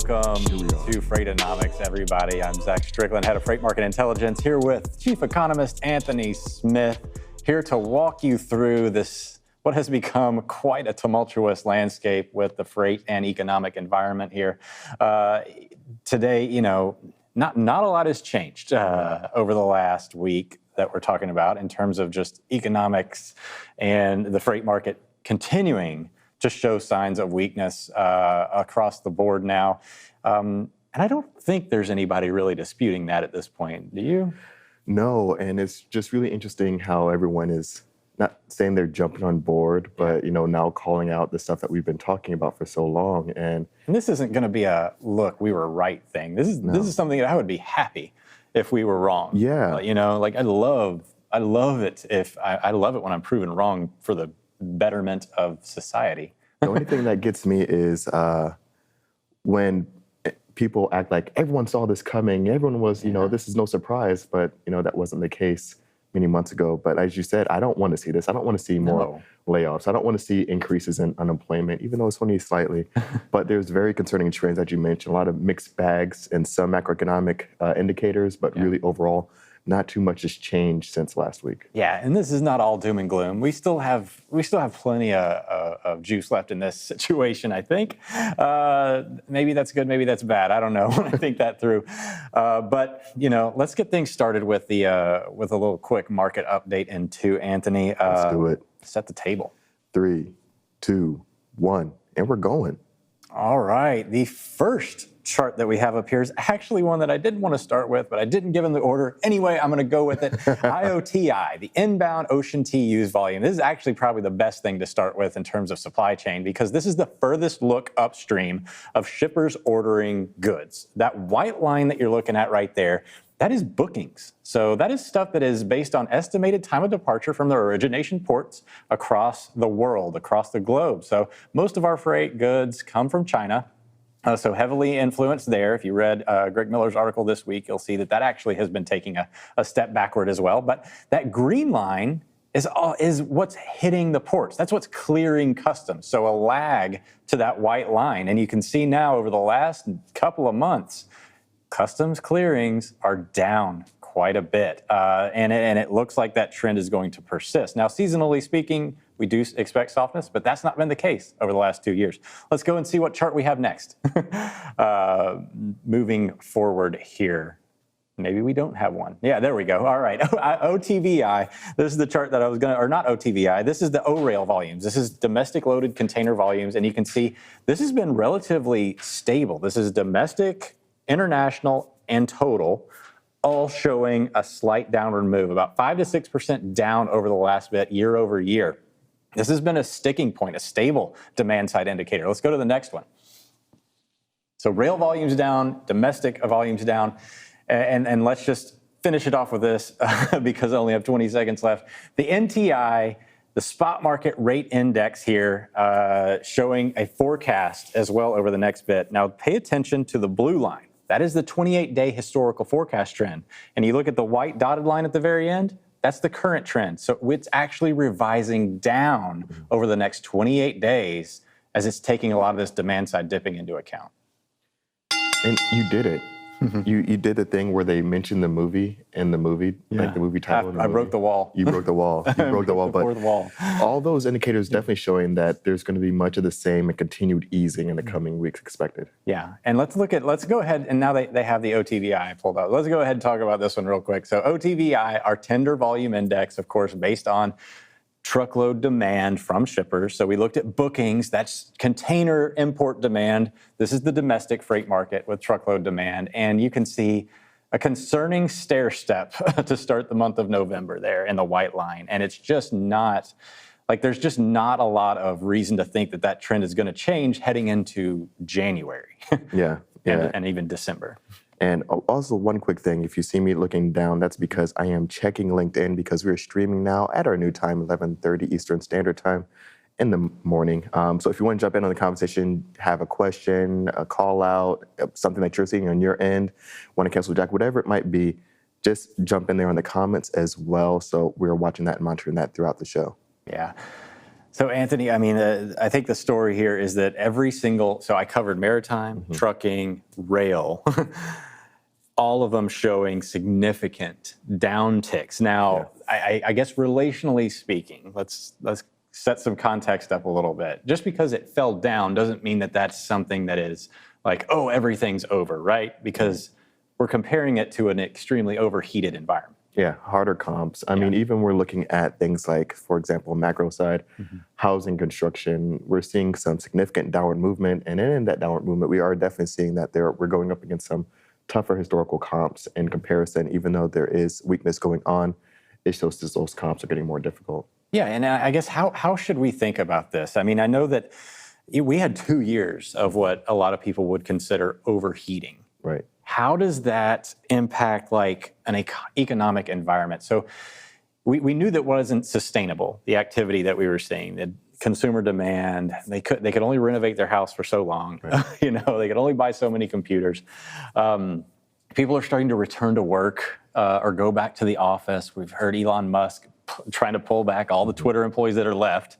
Welcome to Freightonomics, everybody. I'm Zach Strickland, head of Freight Market Intelligence, here with Chief Economist Anthony Smith, here to walk you through this, what has become quite a tumultuous landscape with the freight and economic environment here. Today, not a lot has changed over the last week that we're talking about in terms of just economics and the freight market continuing to show signs of weakness across the board now. And I don't think there's anybody really disputing that at this point. Do you? No, and it's just really interesting how everyone is not saying they're jumping on board, but now calling out the stuff that we've been talking about for so long. And this isn't going to be a look, we were right thing. This is something that I would be happy if we were wrong. Yeah. I love it if I love it when I'm proven wrong for the betterment of society. The only thing that gets me is when people act like everyone saw this coming, everyone was, this is no surprise, but that wasn't the case many months ago. But as you said, I don't want to see this. I don't want to see more layoffs. I don't want to see increases in unemployment, even though it's only slightly. But there's very concerning trends that you mentioned, a lot of mixed bags and some macroeconomic indicators, but really overall, not too much has changed since last week. Yeah, and this is not all doom and gloom. We still have plenty of juice left in this situation, I think. Maybe that's good, maybe that's bad. I don't know when I think that through. But let's get things started with a little quick market update into Anthony. Let's do it. Set the table. 3, 2, 1, and we're going. All right. The first chart that we have up here is actually one that I didn't want to start with, but I didn't give him the order. Anyway, I'm going to go with it. IOTI, the inbound ocean TEUs volume. This is actually probably the best thing to start with in terms of supply chain, because this is the furthest look upstream of shippers ordering goods. That white line that you're looking at right there, that is bookings. So that is stuff that is based on estimated time of departure from their origination ports across the world, across the globe. So most of our freight goods come from China. So heavily influenced there. If you read Greg Miller's article this week, you'll see that actually has been taking a step backward as well. But that green line is what's hitting the ports. That's what's clearing customs. So a lag to that white line. And you can see now over the last couple of months, customs clearings are down quite a bit. And it looks like that trend is going to persist. Now, seasonally speaking, we do expect softness, but that's not been the case over the last 2 years. Let's go and see what chart we have next. Moving forward here. Maybe we don't have one. Yeah, there we go. All right. OTVI. This is the chart that I was going to, or not OTVI. This is the O-rail volumes. This is domestic loaded container volumes. And you can see this has been relatively stable. This is domestic, international, and total, all showing a slight downward move, about 5 to 6% down over the last bit, year over year. This has been a sticking point, a stable demand side indicator. Let's go to the next one. So rail volumes down, domestic volumes down, and let's just finish it off with this because I only have 20 seconds left. The NTI, the spot market rate index here, showing a forecast as well over the next bit. Now pay attention to the blue line. That is the 28-day historical forecast trend. And you look at the white dotted line at the very end, that's the current trend. So it's actually revising down over the next 28 days as it's taking a lot of this demand side dipping into account. And you did it. You did the thing where they mentioned the movie in the movie, like the movie title. I broke the wall. You broke the wall. You broke the wall. But the wall. All those indicators definitely showing that there's going to be much of the same and continued easing in the coming weeks expected. Yeah, and let's go ahead, and now they have the OTVI pulled out. Let's go ahead and talk about this one real quick. So OTVI, our tender volume index, of course, based on truckload demand from shippers. So we looked at bookings, that's container import demand. This is the domestic freight market with truckload demand. And you can see a concerning stair step to start the month of November there in the white line. And it's just not, there's just not a lot of reason to think that trend is going to change heading into January. Yeah. and even December. And also one quick thing, if you see me looking down, that's because I am checking LinkedIn because we're streaming now at our new time, 11:30 Eastern Standard Time in the morning. So if you want to jump in on the conversation, have a question, a call out, something that you're seeing on your end, want to cancel Jack, whatever it might be, just jump in there on the comments as well. So we're watching that and monitoring that throughout the show. Yeah. So, Anthony, I mean, I think the story here is that so I covered maritime, trucking, rail, all of them showing significant downticks. Now, I guess relationally speaking, let's set some context up a little bit. Just because it fell down doesn't mean that that's something that is like, oh, everything's over, right? Because we're comparing it to an extremely overheated environment. Yeah, harder comps. I mean, even we're looking at things like, for example, macro side, housing construction, we're seeing some significant downward movement. And in that downward movement, we are definitely seeing that we're going up against some tougher historical comps in comparison. Even though there is weakness going on, it shows that those comps are getting more difficult. Yeah, and I guess how should we think about this? I mean, I know that we had 2 years of what a lot of people would consider overheating. Right. How does that impact like an economic environment? So we knew that wasn't sustainable, the activity that we were seeing, the consumer demand. They could only renovate their house for so long. Right. They could only buy so many computers. People are starting to return to work or go back to the office. We've heard Elon Musk trying to pull back all the Twitter employees that are left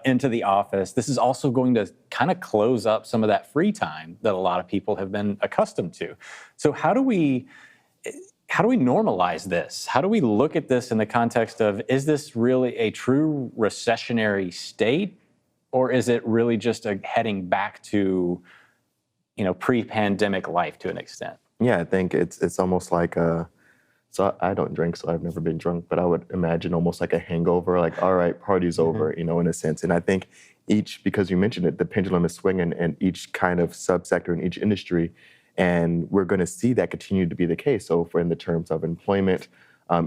into the office. This is also going to kind of close up some of that free time that a lot of people have been accustomed to. So how do we normalize this? How do we look at this in the context of, is this really a true recessionary state, or is it really just a heading back to, pre-pandemic life to an extent? Yeah, I think it's almost like so I don't drink, so I've never been drunk, but I would imagine almost like a hangover, like, all right, party's over, in a sense. And I think because you mentioned it, the pendulum is swinging in each kind of subsector in each industry, and we're going to see that continue to be the case. So for in the terms of employment,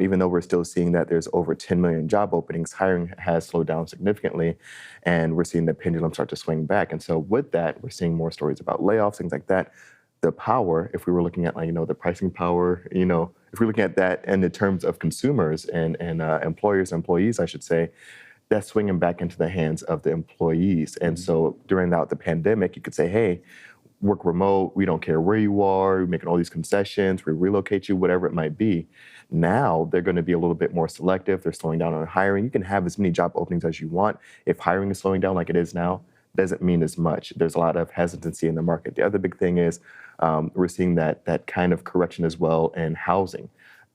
even though we're still seeing that there's over 10 million job openings, hiring has slowed down significantly, and we're seeing the pendulum start to swing back. And so with that, we're seeing more stories about layoffs, things like that. The power, if we were looking at the pricing power, if we're looking at that in the terms of consumers and employees, I should say, that's swinging back into the hands of the employees. And so during the pandemic, you could say, hey, work remote, we don't care where you are, we're making all these concessions, we relocate you, whatever it might be. Now they're going to be a little bit more selective. They're slowing down on hiring. You can have as many job openings as you want. If hiring is slowing down like it is now, doesn't mean as much. There's a lot of hesitancy in the market. The other big thing is we're seeing that kind of correction as well in housing.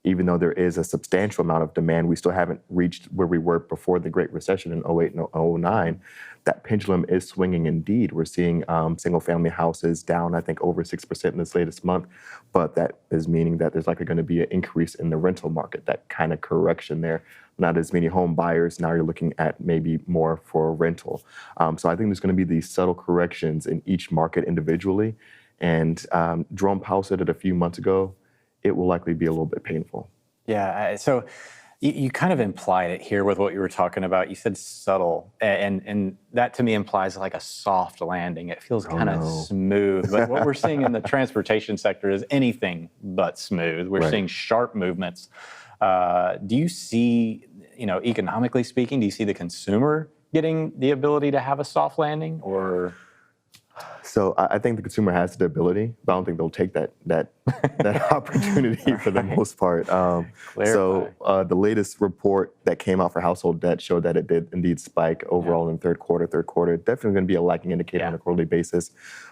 Even though there is a substantial amount of demand, we still haven't reached where we were before the Great Recession in 08 and 09. That pendulum is swinging indeed. We're seeing single-family houses down, I think, over 6% in this latest month. But that is meaning that there's likely going to be an increase in the rental market, that kind of correction there. Not as many home buyers. Now you're looking at maybe more for rental. So I think there's going to be these subtle corrections in each market individually. And Jerome Powell said it a few months ago, it will likely be a little bit painful. Yeah, so you kind of implied it here with what you were talking about. You said subtle, and that to me implies like a soft landing. It feels kind of smooth, but what we're seeing in the transportation sector is anything but smooth. We're seeing sharp movements. Do you see, economically speaking, do you see the consumer getting the ability to have a soft landing, or? So I think the consumer has the ability, but I don't think they'll take that opportunity for the most part. So the latest report that came out for household debt showed that it did indeed spike overall in third quarter. Definitely going to be a lagging indicator on a quarterly basis.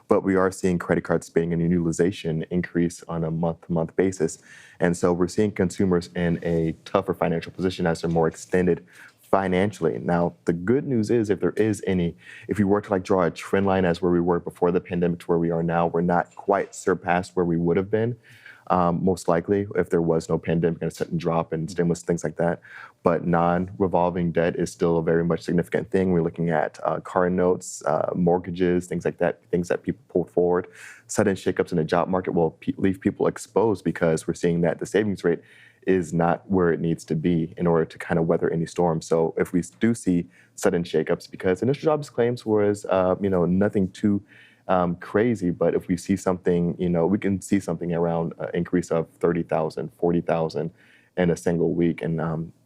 But we are seeing credit card spending and utilization increase on a month-to-month basis. And so we're seeing consumers in a tougher financial position as they're more extended financially. Now, the good news is if you were to draw a trend line as where we were before the pandemic to where we are now, we're not quite surpassed where we would have been, most likely, if there was no pandemic and a sudden drop in stimulus, things like that. But non-revolving debt is still a very much significant thing. We're looking at car notes, mortgages, things like that, things that people pull forward. Sudden shakeups in the job market will leave people exposed because we're seeing that the savings rate is not where it needs to be in order to kind of weather any storm. So if we do see sudden shakeups, because initial jobs claims was, nothing too crazy, but if we see something, we can see something around an increase of 30,000, 40,000 in a single week. And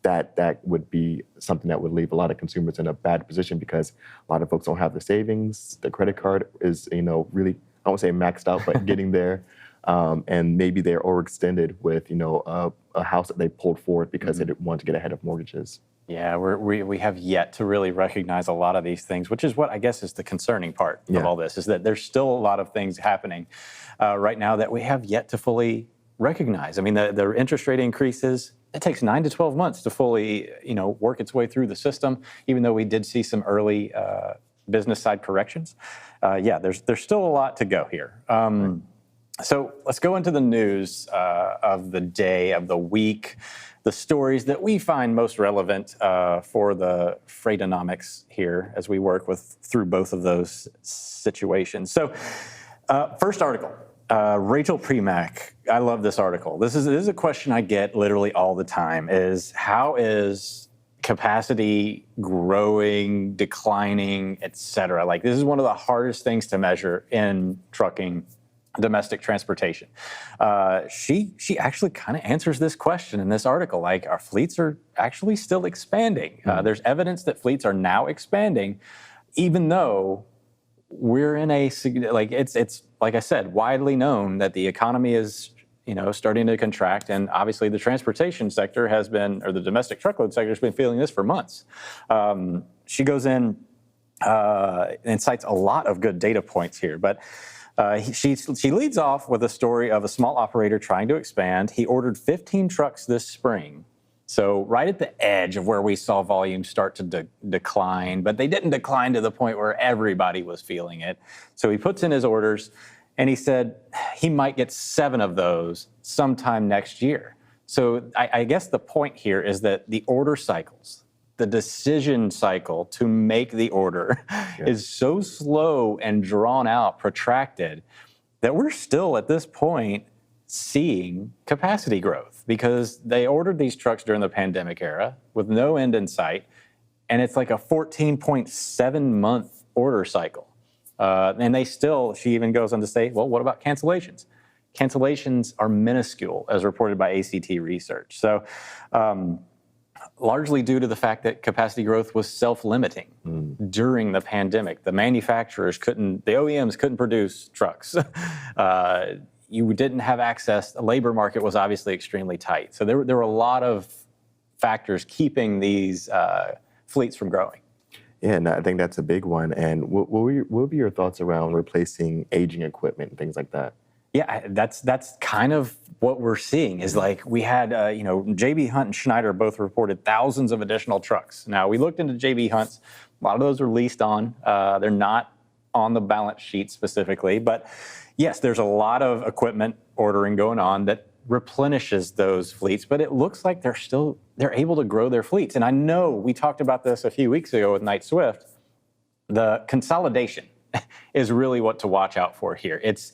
that would be something that would leave a lot of consumers in a bad position because a lot of folks don't have the savings. The credit card is, really, I won't say maxed out, but getting there. And maybe they're overextended with, a house that they pulled forward because they didn't want to get ahead of mortgages. Yeah, we have yet to really recognize a lot of these things, which is what I guess is the concerning part of all this, is that there's still a lot of things happening right now that we have yet to fully recognize. I mean, the interest rate increases, it takes 9 to 12 months to fully, work its way through the system, even though we did see some early business side corrections. There's still a lot to go here. So let's go into the news of the day, of the week, the stories that we find most relevant for the Freightonomics here as we work through both of those situations. So first article, Rachel Premack. I love this article. This is a question I get literally all the time, is how is capacity growing, declining, et cetera? Like, this is one of the hardest things to measure in trucking, domestic transportation. She actually kind of answers this question in this article. Like, our fleets are actually still expanding. There's evidence that fleets are now expanding, even though we're in it's like I said, widely known that the economy is starting to contract, and obviously the transportation sector has been, or the domestic truckload sector has been feeling this for months. She goes in and cites a lot of good data points here, but she leads off with a story of a small operator trying to expand. He ordered 15 trucks this spring. So right at the edge of where we saw volumes start to decline, but they didn't decline to the point where everybody was feeling it. So he puts in his orders, and he said he might get 7 of those sometime next year. So I guess the point here is that the order cycles, the decision cycle to make the order is so slow and drawn out, protracted, that we're still at this point seeing capacity growth, because they ordered these trucks during the pandemic era with no end in sight, and it's like a 14.7 month order cycle. And she even goes on to say, well, what about cancellations? Cancellations are minuscule, as reported by ACT Research. So largely due to the fact that capacity growth was self-limiting during the pandemic. The manufacturers the OEMs couldn't produce trucks. You didn't have access. The labor market was obviously extremely tight. So there were a lot of factors keeping these fleets from growing. Yeah, and I think that's a big one. And what would be your thoughts around replacing aging equipment and things like that? Yeah, that's kind of what we're seeing, is like we had, JB Hunt and Schneider both reported thousands of additional trucks. Now, we looked into JB Hunt's. A lot of those are leased on. They're not on the balance sheet specifically, but yes, there's a lot of equipment ordering going on that replenishes those fleets, but it looks like they're able to grow their fleets. And I know we talked about this a few weeks ago with Knight Swift. The consolidation is really what to watch out for here. It's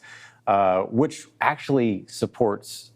which actually supports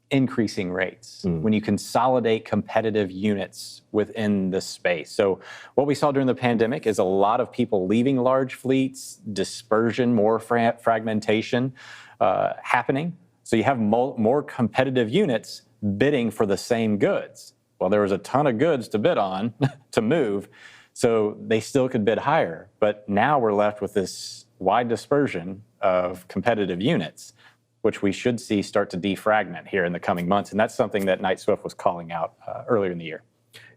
increasing rates when you consolidate competitive units within the space. So what we saw during the pandemic is a lot of people leaving large fleets, dispersion, more fragmentation happening. So you have more competitive units bidding for the same goods. Well, there was a ton of goods to bid on to move, so they still could bid higher. But now we're left with this wide dispersion of competitive units, which we should see start to defragment here in the coming months. And that's something that Knight Swift was calling out earlier in the year.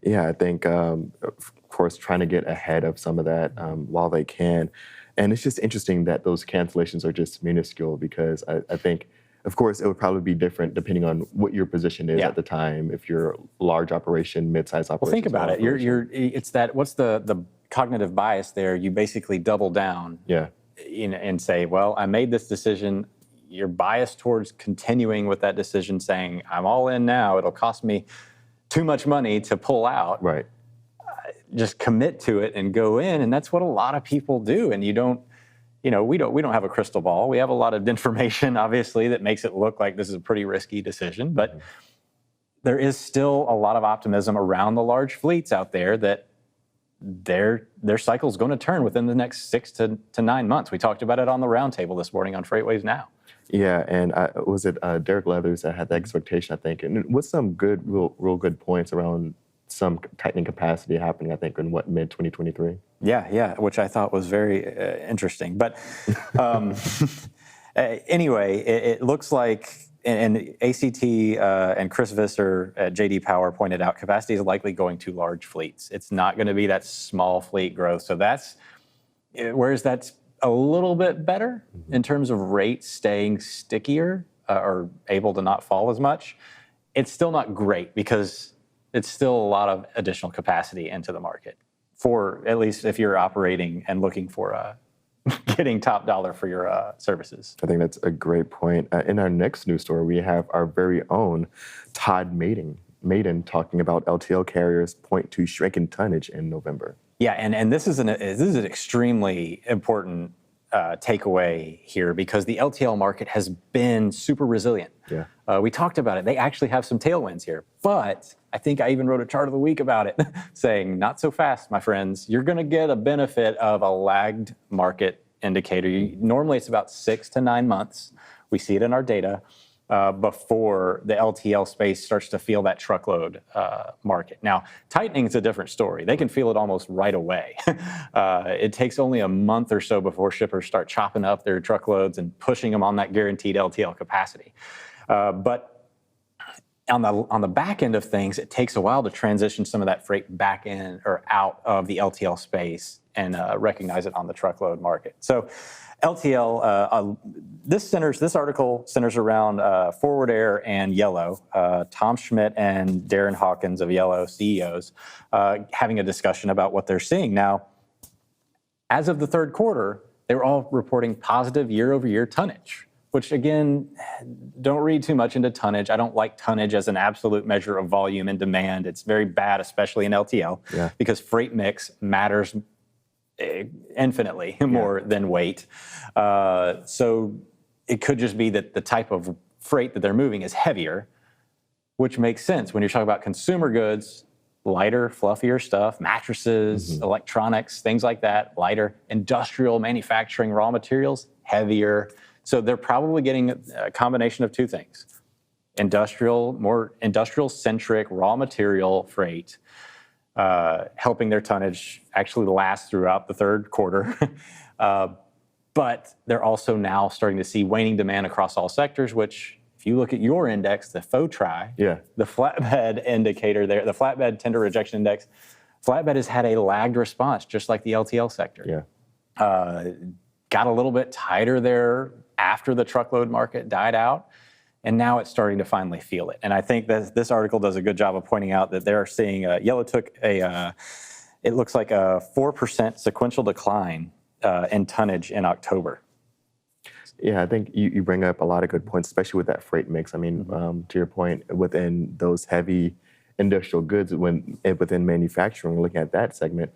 Yeah, I think, of course, trying to get ahead of some of that while they can. And it's just interesting that those cancellations are just minuscule, because I think, of course, it would probably be different depending on what your position is at the time. If you're a large operation, mid-sized operation. Well, think about it. It's that, what's the cognitive bias there? You basically double down and say, well, I made this decision. You're biased towards continuing with that decision, saying, I'm all in now. It'll cost me too much money to pull out. Right. Just commit to it and go in. And that's what a lot of people do. And we don't have a crystal ball. We have a lot of information, obviously, that makes it look like this is a pretty risky decision. But there is still a lot of optimism around the large fleets out there that their cycle is going to turn within the next 6 to 9 months. We talked about it on the roundtable this morning on FreightWaves Now. Yeah, and was it Derek Leathers that had the expectation, I think? And what's some good, real good points around some tightening capacity happening, I think, in mid-2023? Yeah, which I thought was very interesting. But anyway, it looks like and ACT and Chris Visser at JD Power pointed out, capacity is likely going to large fleets. It's not going to be that small fleet growth. So whereas that's a little bit better in terms of rates staying stickier or able to not fall as much, it's still not great because it's still a lot of additional capacity into the market, for at least if you're operating and looking for getting top dollar for your services. I think that's a great point. In our next news story, we have our very own Todd Maiden talking about LTL carriers point to shrinking tonnage in November. Yeah, and this is an extremely important takeaway here because the LTL market has been super resilient. Yeah. We talked about it. They actually have some tailwinds here, but I think I even wrote a chart of the week about it saying, not so fast, my friends. You're going to get a benefit of a lagged market indicator. Normally, it's about 6 to 9 months. We see it in our data before the LTL space starts to feel that truckload market. Now, tightening is a different story. They can feel it almost right away. It takes only a month or so before shippers start chopping up their truckloads and pushing them on that guaranteed LTL capacity. But on the back end of things, it takes a while to transition some of that freight back in or out of the LTL space and recognize it on the truckload market. So LTL, this article centers around Forward Air and Yellow, Tom Schmidt and Darren Hawkins of Yellow, CEOs, having a discussion about what they're seeing. Now, as of the third quarter, they were all reporting positive year-over-year tonnage, which again, don't read too much into tonnage. I don't like tonnage as an absolute measure of volume and demand. It's very bad, especially in LTL, because freight mix matters infinitely more than weight. So it could just be that the type of freight that they're moving is heavier, which makes sense when you're talking about consumer goods, lighter, fluffier stuff, mattresses, electronics, things like that, lighter. Industrial manufacturing raw materials, heavier. So they're probably getting a combination of two things. More industrial-centric raw material freight, helping their tonnage actually last throughout the third quarter. But they're also now starting to see waning demand across all sectors, which if you look at your index, the FOTRI, the flatbed indicator there, the flatbed tender rejection index, flatbed has had a lagged response, just like the LTL sector. Got a little bit tighter there after the truckload market died out. And now it's starting to finally feel it. And I think that this article does a good job of pointing out that they're seeing Yellow took it looks like a 4% sequential decline in tonnage in October. Yeah, I think you bring up a lot of good points, especially with that freight mix. I mean, to your point, within those heavy industrial goods, within manufacturing, looking at that segment,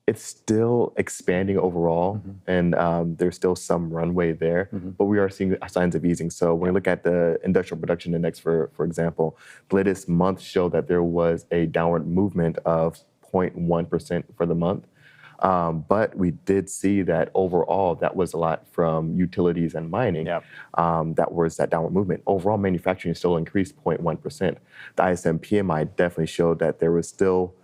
it's still expanding overall, and there's still some runway there, but we are seeing signs of easing. So when we look at the industrial production index, for example, the latest month showed that there was a downward movement of 0.1% for the month. But we did see that overall, that was a lot from utilities and mining. That was that downward movement. Overall, manufacturing still increased 0.1%. The ISM PMI definitely showed that there was still,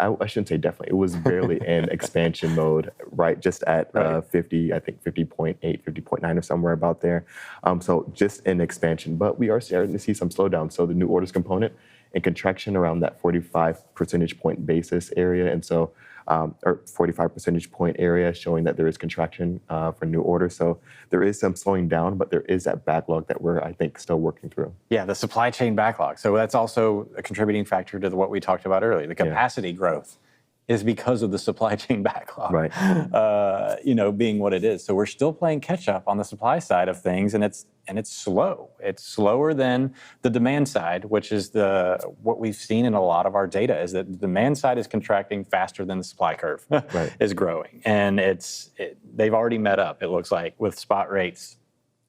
I shouldn't say definitely, it was barely in expansion mode, right? Just at 50, I think 50.8, 50.9 or somewhere about there. So just in expansion, but we are starting to see some slowdown. So the new orders component and contraction around that 45 percentage point basis area. And so, or 45 percentage point area showing that there is contraction for new orders. So there is some slowing down, but there is that backlog that we're, I think, still working through. Yeah, the supply chain backlog. So that's also a contributing factor to what we talked about earlier. The capacity growth is because of the supply chain backlog, being what it is. So we're still playing catch up on the supply side of things, and it's slow. It's slower than the demand side, which is what we've seen in a lot of our data is that the demand side is contracting faster than the supply curve is growing, and they've already met up. It looks like with spot rates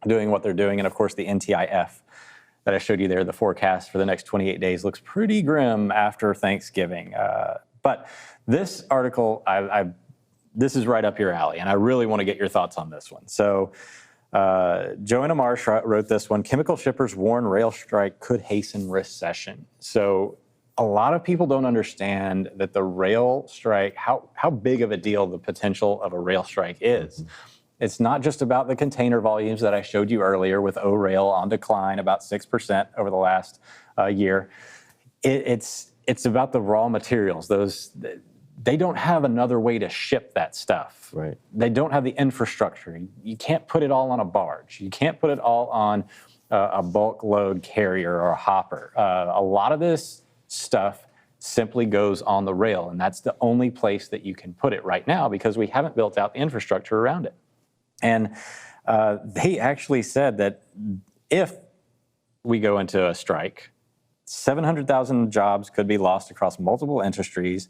doing what they're doing, and of course the NTIF that I showed you there, the forecast for the next 28 days looks pretty grim after Thanksgiving. But this article, this is right up your alley, and I really want to get your thoughts on this one. So Joanna Marsh wrote this one, chemical shippers warn rail strike could hasten recession. So a lot of people don't understand that the rail strike, how big of a deal the potential of a rail strike is. It's not just about the container volumes that I showed you earlier with O-rail on decline about 6% over the last year. It's about the raw materials. They don't have another way to ship that stuff. Right. They don't have the infrastructure. You can't put it all on a barge. You can't put it all on a bulk load carrier or a hopper. A lot of this stuff simply goes on the rail, and that's the only place that you can put it right now because we haven't built out the infrastructure around it. And they actually said that if we go into a strike, 700,000 jobs could be lost across multiple industries,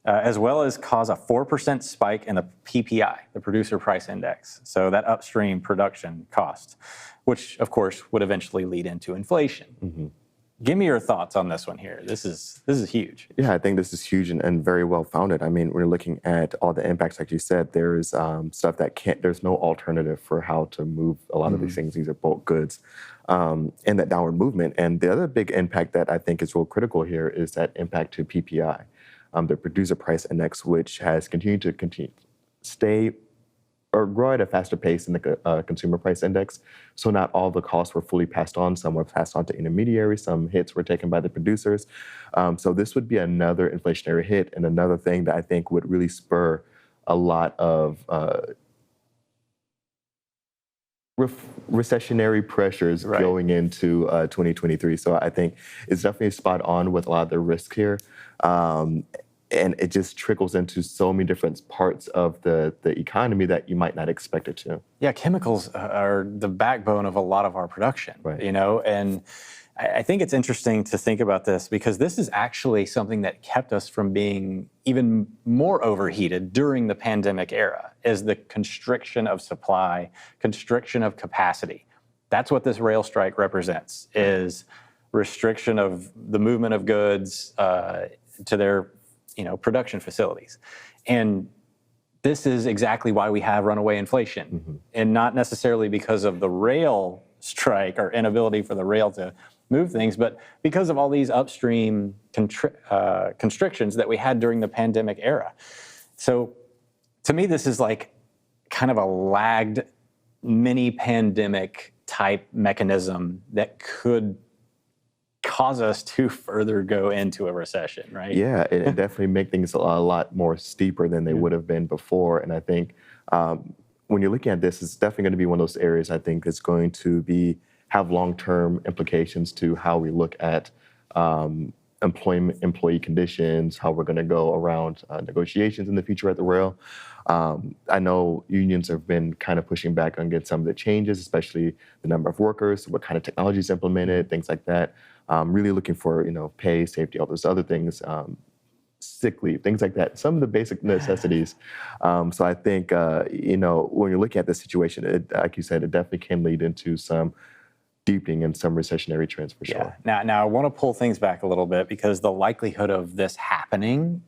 as well as cause a 4% spike in the PPI, the producer price index. So that upstream production cost, which of course would eventually lead into inflation. Mm-hmm. Give me your thoughts on this one here. This is huge. Yeah, I think this is huge and very well founded. I mean, we're looking at all the impacts, like you said. There's stuff that there's no alternative for how to move a lot of these things. These are bulk goods, and that downward movement. And the other big impact that I think is real critical here is that impact to PPI, the producer price index, which has continued to stay or grow at a faster pace than the consumer price index. So not all the costs were fully passed on. Some were passed on to intermediaries. Some hits were taken by the producers. So this would be another inflationary hit and another thing that I think would really spur a lot of recessionary pressures going into 2023. So I think it's definitely spot on with a lot of the risk here. And it just trickles into so many different parts of the economy that you might not expect it to. Yeah, chemicals are the backbone of a lot of our production, right. And I think it's interesting to think about this because this is actually something that kept us from being even more overheated during the pandemic era, is the constriction of supply, constriction of capacity. That's what this rail strike represents, is restriction of the movement of goods to their production facilities. And this is exactly why we have runaway inflation, and not necessarily because of the rail strike or inability for the rail to move things, but because of all these upstream constrictions that we had during the pandemic era. So to me, this is like kind of a lagged mini pandemic type mechanism that could cause us to further go into a recession, right? Yeah, it definitely make things a lot more steeper than they would have been before. And I think when you're looking at this, it's definitely going to be one of those areas I think that's going to have long-term implications to how we look at employee conditions, how we're going to go around negotiations in the future at the rail. I know unions have been kind of pushing back on getting some of the changes, especially the number of workers, what kind of technologies implemented, things like that. Really looking for, pay, safety, all those other things, sick leave, things like that, some of the basic necessities. So I think, when you're looking at this situation, like you said, it definitely can lead into some deepening and some recessionary trends for sure. Yeah. Now I want to pull things back a little bit because the likelihood of this happening,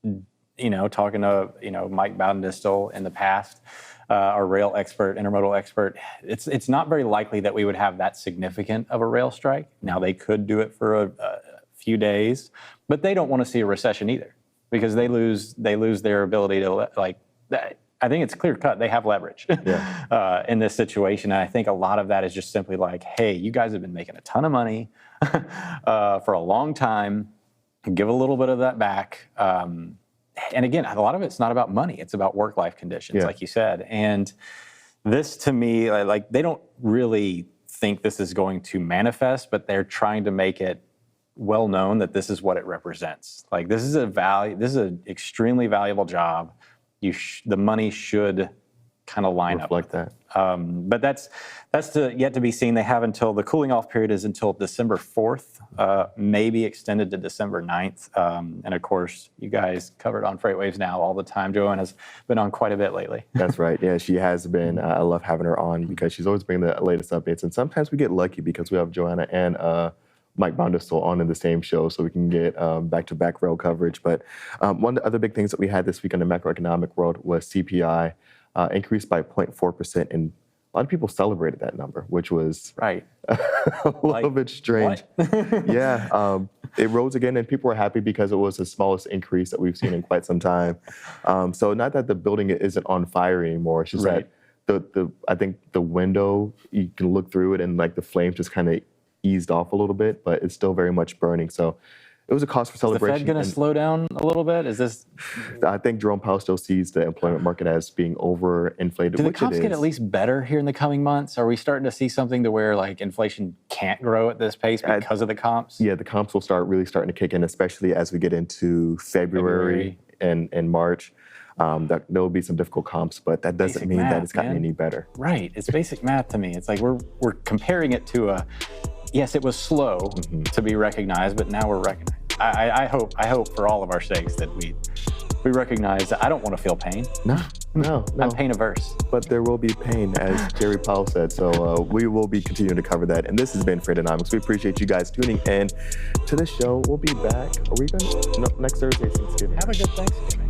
talking to, Mike Bowden-Distel in the past, our rail expert, intermodal expert, it's not very likely that we would have that significant of a rail strike. Now, they could do it for a few days, but they don't want to see a recession either because they lose their ability to, I think it's clear cut. They have leverage in this situation. And I think a lot of that is just simply like, hey, you guys have been making a ton of money for a long time. Give a little bit of that back. And again, a lot of it's not about money. It's about work-life conditions, like you said. And this, to me, they don't really think this is going to manifest, but they're trying to make it well known that this is what it represents. This is an extremely valuable job. The money should kind of line up with that. But that's yet to be seen. They have until the cooling off period is until December 4th, maybe extended to December 9th. And of course, you guys covered on FreightWaves Now all the time. Joanne has been on quite a bit lately. That's right. Yeah, she has been. I love having her on because she's always bringing the latest updates. And sometimes we get lucky because we have Joanna and Mike Bowden-Distel on in the same show, so we can get back-to-back rail coverage. But one of the other big things that we had this week in the macroeconomic world was CPI. Increased by 0.4%, and a lot of people celebrated that number, which was a little bit strange. Yeah, it rose again, and people were happy because it was the smallest increase that we've seen in quite some time. So not that the building isn't on fire anymore, it's just that I think the window, you can look through it and like the flames just kind of eased off a little bit, but it's still very much burning. So it was a cause for celebration. Is the Fed going to slow down a little bit? Is this? I think Jerome Powell still sees the employment market as being overinflated. Do the comps get at least better here in the coming months? Are we starting to see something to where like inflation can't grow at this pace because of the comps? Yeah, the comps will starting to kick in, especially as we get into February. And March. That there will be some difficult comps, but that doesn't mean that it's gotten any better. Right, it's basic math to me. It's like we're comparing it to yes, it was slow to be recognized, but now we're recognized. I hope for all of our sakes that we recognize that I don't want to feel pain. No. I'm pain averse. But there will be pain, as Jerry Powell said. So we will be continuing to cover that. And this has been Freakonomics. We appreciate you guys tuning in to the show. We'll be back. Are we going to next Thursday? Thanksgiving. Have a good Thanksgiving.